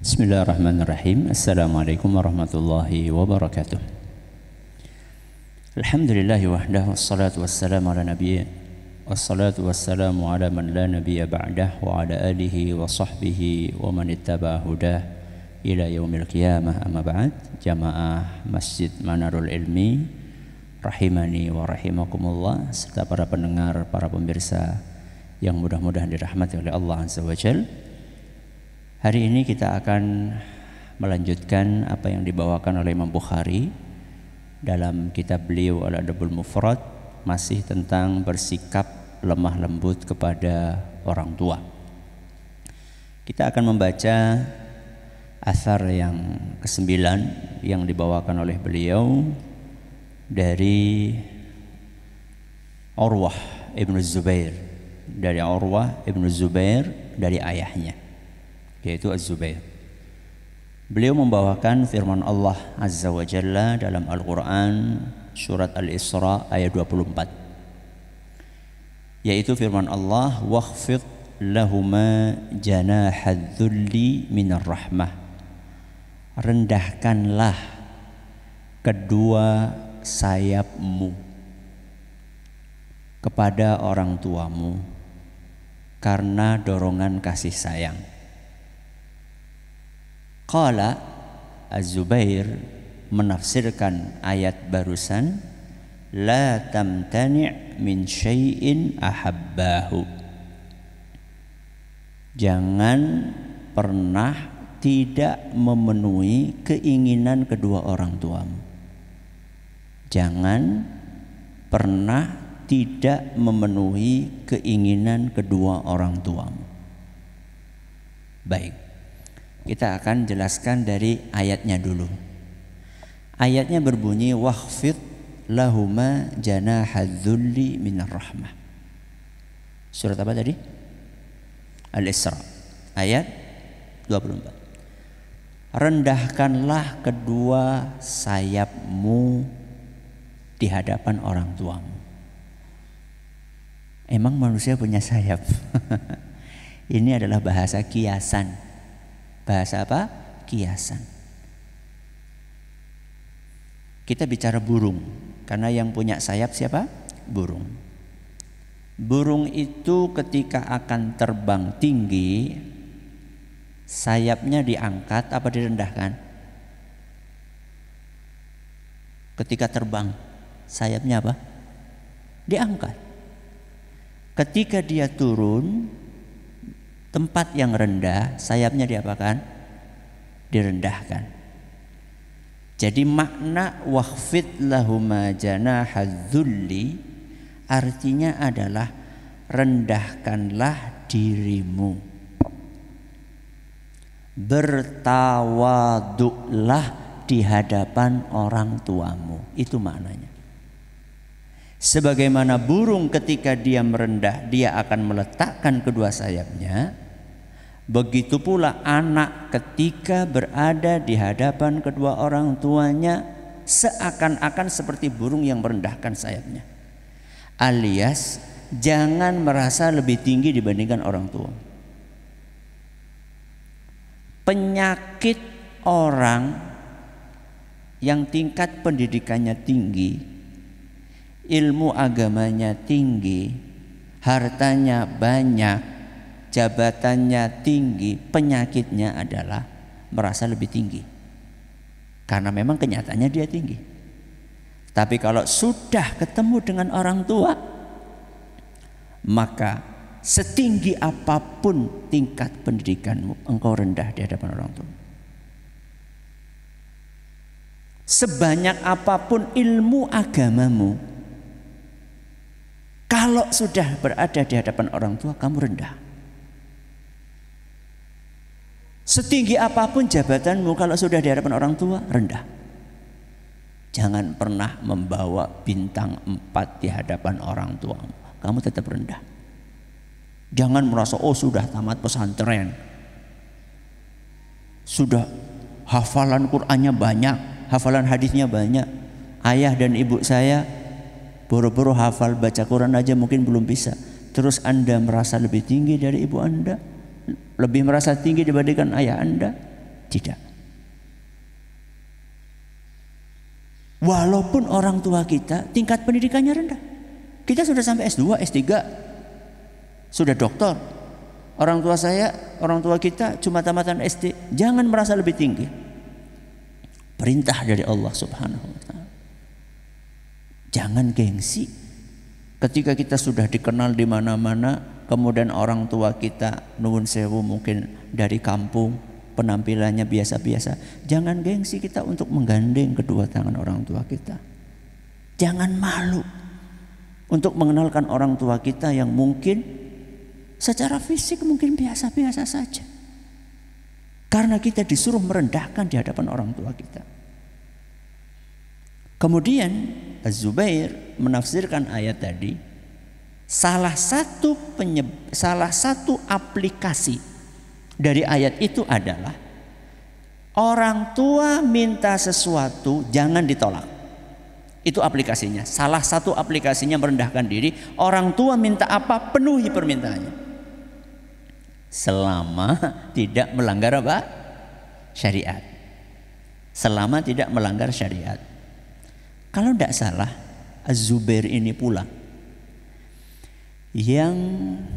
Bismillahirrahmanirrahim. Assalamualaikum warahmatullahi wabarakatuh. Alhamdulillahi wahdahu wassalatu wassalamu ala nabiyyi wassalatu wassalamu ala man la nabiyya ba'dah wa ala alihi wa sahbihi wa man ittaba hudah ila yaumil qiyamah. Amma ba'd. Jamaah Masjid Manarul Ilmi rahimani wa rahimakumullah, serta para pendengar, para pemirsa yang mudah-mudahan dirahmati oleh Allah Azza wa Jalla. Hari ini kita akan melanjutkan apa yang dibawakan oleh Imam Bukhari dalam kitab beliau Al-Adabul Mufrad, masih tentang bersikap lemah lembut kepada orang tua. Kita akan membaca athar yang ke-9 yang dibawakan oleh beliau dari Urwah ibn Zubair, dari ayahnya, yaitu Az-Zubair. Beliau membawakan firman Allah Azza wa Jalla dalam Al-Quran surat Al-Isra ayat 24, yaitu firman Allah, wakhfid lahuma janahadz-dzulli minar rahmah, rendahkanlah kedua sayapmu kepada orang tuamu karena dorongan kasih sayang. Qala Az-Zubair menafsirkan ayat barusan, la tamtani' min syai'in ahabbahu, jangan pernah tidak memenuhi keinginan kedua orang tuamu. Jangan pernah tidak memenuhi keinginan kedua orang tuamu. Baik, kita akan jelaskan dari ayatnya dulu. Ayatnya berbunyi, wakhfid lahuma janahadz-dzulli minar rahmah. Surat apa tadi? Al-Isra ayat 24. Rendahkanlah kedua sayapmu di hadapan orang tuamu. Emang manusia punya sayap? Ini adalah bahasa kiasan. Bahasa apa? Kiasan. Kita bicara burung, karena yang punya sayap siapa? Burung. Burung itu ketika akan terbang tinggi, sayapnya diangkat apa direndahkan? Ketika terbang, sayapnya apa? Diangkat. Ketika dia turun, tempat yang rendah, sayapnya diapakan? Direndahkan. Jadi makna wakhfid lahuma janahadz-dzulli artinya adalah rendahkanlah dirimu, bertawaduklah di hadapan orang tuamu. Itu maknanya. Sebagaimana burung ketika dia merendah, dia akan meletakkan kedua sayapnya. Begitu pula anak ketika berada di hadapan kedua orang tuanya, seakan-akan seperti burung yang merendahkan sayapnya. Alias jangan merasa lebih tinggi dibandingkan orang tua. Penyakit orang yang tingkat pendidikannya tinggi, ilmu agamanya tinggi, hartanya banyak, jabatannya tinggi, penyakitnya adalah merasa lebih tinggi. Karena memang kenyataannya dia tinggi. Tapi kalau sudah ketemu dengan orang tua, maka setinggi apapun tingkat pendidikanmu, engkau rendah di hadapan orang tua. Sebanyak apapun ilmu agamamu, kalau sudah berada di hadapan orang tua, kamu rendah. Setinggi apapun jabatanmu, kalau sudah di hadapan orang tua, rendah. Jangan pernah membawa bintang 4 di hadapan orang tuamu, kamu tetap rendah. Jangan merasa, oh sudah tamat pesantren, sudah hafalan Qur'annya banyak, hafalan hadisnya banyak. Ayah dan ibu saya boro-boro hafal baca Quran aja mungkin belum bisa. Terus Anda merasa lebih tinggi dari ibu Anda, lebih merasa tinggi dibandingkan ayah Anda. Tidak. Walaupun orang tua kita tingkat pendidikannya rendah. Kita sudah sampai S2, S3, sudah doktor. Orang tua saya, orang tua kita cuma tamatan SD. Jangan merasa lebih tinggi. Perintah dari Allah Subhanahu wa taala. Jangan gengsi. Ketika kita sudah dikenal di mana-mana, kemudian orang tua kita nuwun sewu mungkin dari kampung, penampilannya biasa-biasa. Jangan gengsi kita untuk menggandeng kedua tangan orang tua kita. Jangan malu untuk mengenalkan orang tua kita yang mungkin secara fisik mungkin biasa-biasa saja. Karena kita disuruh merendahkan di hadapan orang tua kita. Kemudian Az-Zubair menafsirkan ayat tadi. Salah satu aplikasi dari ayat itu adalah orang tua minta sesuatu jangan ditolak. Itu aplikasinya. Salah satu aplikasinya merendahkan diri. Orang tua minta apa, penuhi permintaannya. Selama tidak melanggar apa? Syariat. Selama tidak melanggar syariat. Kalau tidak salah, Az-Zubair ini pula yang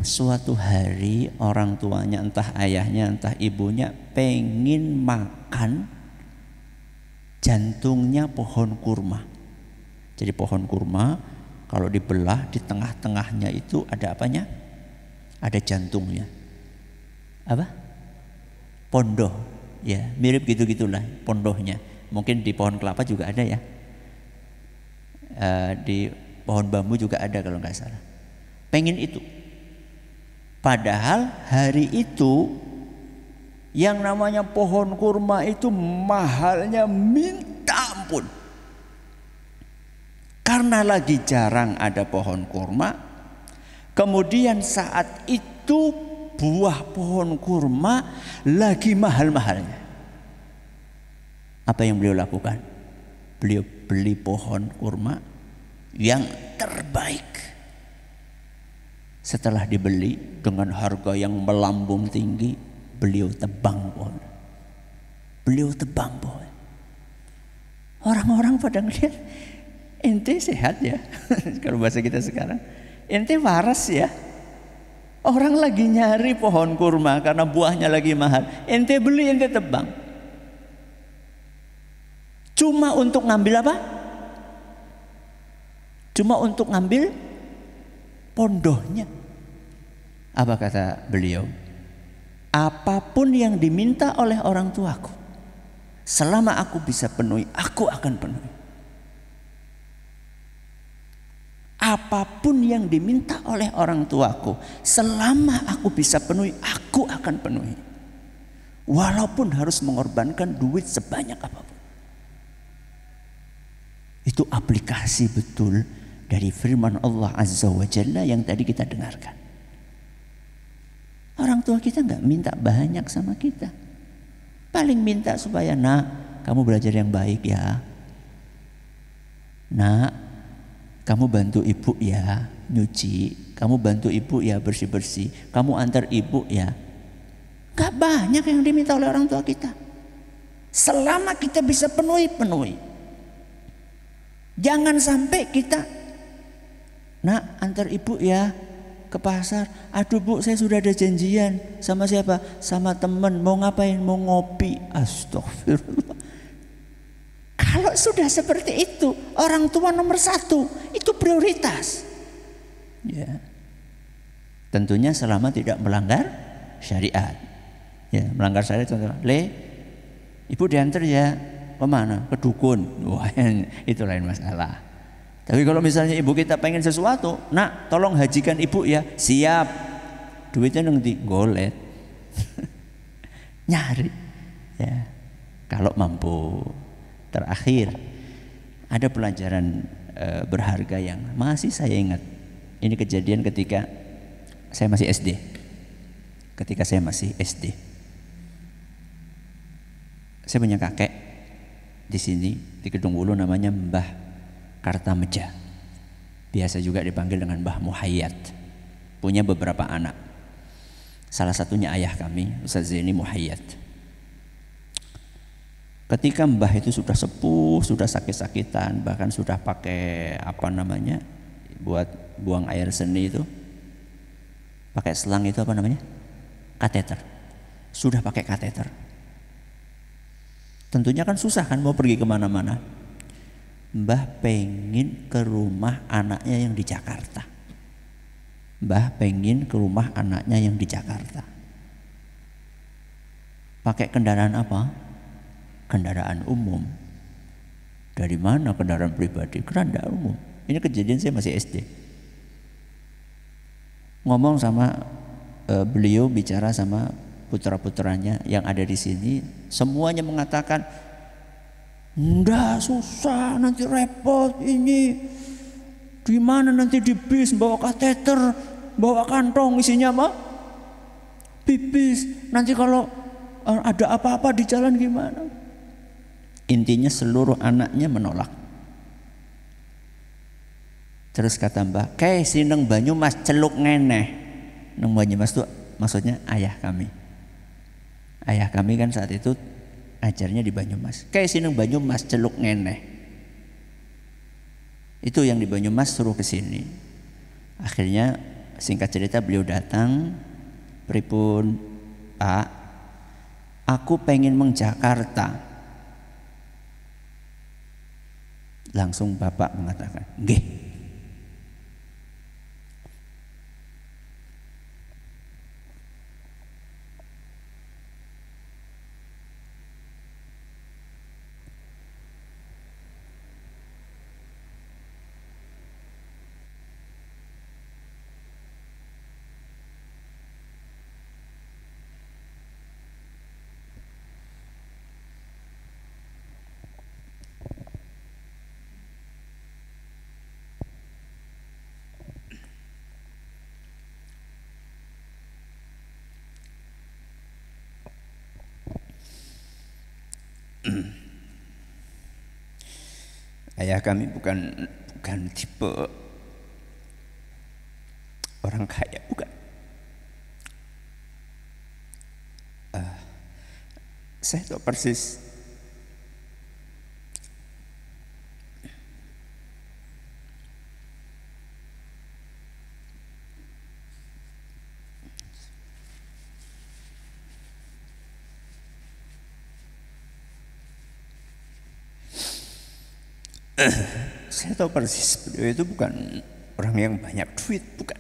suatu hari orang tuanya, entah ayahnya entah ibunya, pengen makan jantungnya pohon kurma. Jadi pohon kurma kalau dibelah di tengah-tengahnya itu ada apanya? Ada jantungnya. Apa? Pondoh. Ya, mirip gitu-gitulah pondohnya. Mungkin di pohon kelapa juga ada ya. Di pohon bambu juga ada kalau nggak salah. Pengen itu. Padahal hari itu yang namanya pohon kurma itu mahalnya minta ampun. Karena lagi jarang ada pohon kurma. Kemudian saat itu buah pohon kurma lagi mahal-mahalnya. Apa yang beliau lakukan? Beliau beli pohon kurma yang terbaik. Setelah dibeli dengan harga yang melambung tinggi, beliau tebang pohon. Beliau tebang pohon. Orang-orang pada ngeliat, ente sehat ya. Kalau bahasa kita sekarang, ente waras ya. Orang lagi nyari pohon kurma karena buahnya lagi mahal. Ente beli, ente tebang. Cuma untuk ngambil apa? Cuma untuk ngambil pondohnya. Apa kata beliau? Apapun yang diminta oleh orang tuaku, selama aku bisa penuhi, aku akan penuhi. Apapun yang diminta oleh orang tuaku, selama aku bisa penuhi, aku akan penuhi. Walaupun harus mengorbankan duit sebanyak apapun. Itu aplikasi betul dari firman Allah Azza wa Jalla yang tadi kita dengarkan. Orang tua kita nggak minta banyak sama kita. Paling minta supaya, nak, kamu belajar yang baik ya. Nak, kamu bantu ibu ya nyuci. Kamu bantu ibu ya bersih-bersih. Kamu antar ibu ya. Gak banyak yang diminta oleh orang tua kita. Selama kita bisa penuhi, penuhi. Jangan sampai kita, nak, antar ibu ya ke pasar. Aduh bu, saya sudah ada janjian. Sama siapa? Sama teman. Mau ngapain? Mau ngopi. Astagfirullah. Kalau sudah seperti itu, orang tua nomor satu, itu prioritas. Ya. Tentunya selama tidak melanggar syariat. Ya, melanggar syariat contohnya, ibu diantar ya kemana? Ke dukun. Wah, itu lain masalah. Tapi kalau misalnya ibu kita pengen sesuatu, nak, tolong hajikan ibu ya. Siap. Duitnya nanti golet. Nyari. Ya. Kalau mampu. Terakhir, ada pelajaran berharga yang masih saya ingat. Ini kejadian ketika saya masih SD. Ketika saya masih SD, saya punya kakek di sini di Kedung Wulu, namanya Mbah Kartameja. Biasa juga dipanggil dengan Mbah Muhayyad. Punya beberapa anak. Salah satunya ayah kami, Ustaz Zaini Muhayyad. Ketika mbah itu sudah sepuh, sudah sakit-sakitan, bahkan sudah pakai apa namanya buat buang air seni itu, pakai selang itu apa namanya? Kateter. Sudah pakai kateter. Tentunya kan susah kan mau pergi kemana-mana. Mbah pengen ke rumah anaknya yang di Jakarta. Mbah pengen ke rumah anaknya yang di Jakarta. Pakai kendaraan apa? Kendaraan umum. Dari mana kendaraan pribadi? Kendaraan umum. Ini kejadian saya masih SD. Ngomong sama beliau, bicara sama putra-putranya yang ada di sini, semuanya mengatakan, "Enggak, susah, nanti repot ini. Di mana nanti di bis bawa kateter, bawa kantong isinya apa? Pipis. Nanti kalau ada apa-apa di jalan gimana?" Intinya seluruh anaknya menolak. Terus kata mbah, "Kayak si neng Banyumas celuk ngeneh." Neng Banyumas itu maksudnya ayah kami. Ayah kami kan saat itu ajarnya di Banyumas. "Kayak si neng Banyumas celuk ngeneh." Itu yang di Banyumas suruh ke sini. Akhirnya singkat cerita beliau datang, "Pripun Pak, aku pengen meng Jakarta." Langsung bapak mengatakan, "Nggih." Ayah kami bukan tipe orang kaya, bukan. Saya tahu persis saya tahu persis beliau itu bukan orang yang banyak duit, bukan.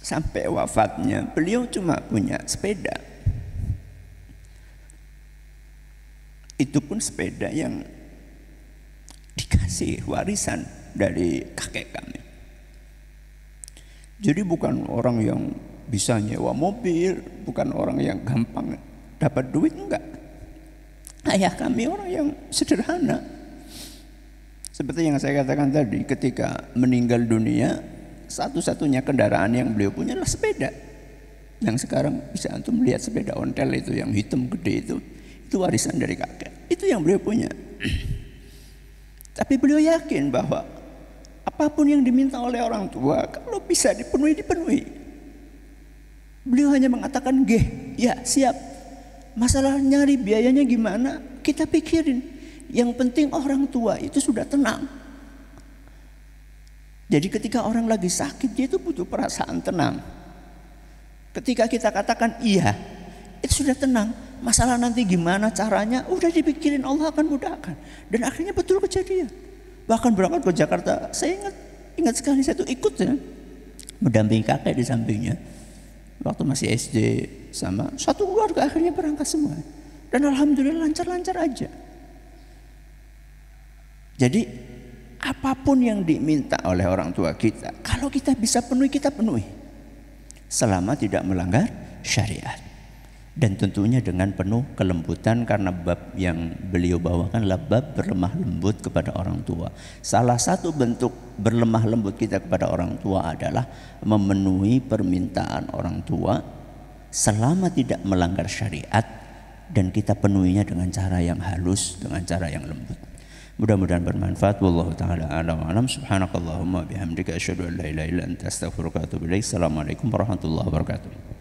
Sampai wafatnya beliau cuma punya sepeda. Itu pun sepeda yang dikasih warisan dari kakek kami. Jadi bukan orang yang bisa nyewa mobil, bukan orang yang gampang dapat duit, enggak. Ayah kami orang yang sederhana. Seperti yang saya katakan tadi, ketika meninggal dunia, satu-satunya kendaraan yang beliau punya adalah sepeda. Yang sekarang bisa antum melihat sepeda ontel itu yang hitam gede itu warisan dari kakek. Itu yang beliau punya. Tapi beliau yakin bahwa apapun yang diminta oleh orang tua, kalau bisa dipenuhi. Beliau hanya mengatakan, "Nggih, ya siap. Masalah nyari biayanya gimana? Kita pikirin. Yang penting orang tua itu sudah tenang." Jadi ketika orang lagi sakit, dia itu butuh perasaan tenang. Ketika kita katakan iya, itu sudah tenang. Masalah nanti gimana caranya, udah dipikirin, Allah akan mudahkan. Dan akhirnya betul kejadian. Bahkan berangkat ke Jakarta, saya ingat sekali, saya itu ikut ya, mendampingi kakek di sampingnya. Waktu masih SD, sama satu keluarga akhirnya berangkat semua. Dan alhamdulillah lancar-lancar aja. Jadi apapun yang diminta oleh orang tua kita, kalau kita bisa penuhi, kita penuhi. Selama tidak melanggar syariat. Dan tentunya dengan penuh kelembutan, karena bab yang beliau bawakan adalah bab berlemah lembut kepada orang tua. Salah satu bentuk berlemah lembut kita kepada orang tua adalah memenuhi permintaan orang tua selama tidak melanggar syariat, dan kita penuhinya dengan cara yang halus, dengan cara yang lembut. Mudah-mudahan bermanfaat. Wallahu taala a'lam wa a'lam. Subhanakallahumma bihamdika asyhadu an la ilaha illa anta astaghfiruka wa atubu ilaik. Assalamualaikum warahmatullahi wabarakatuh.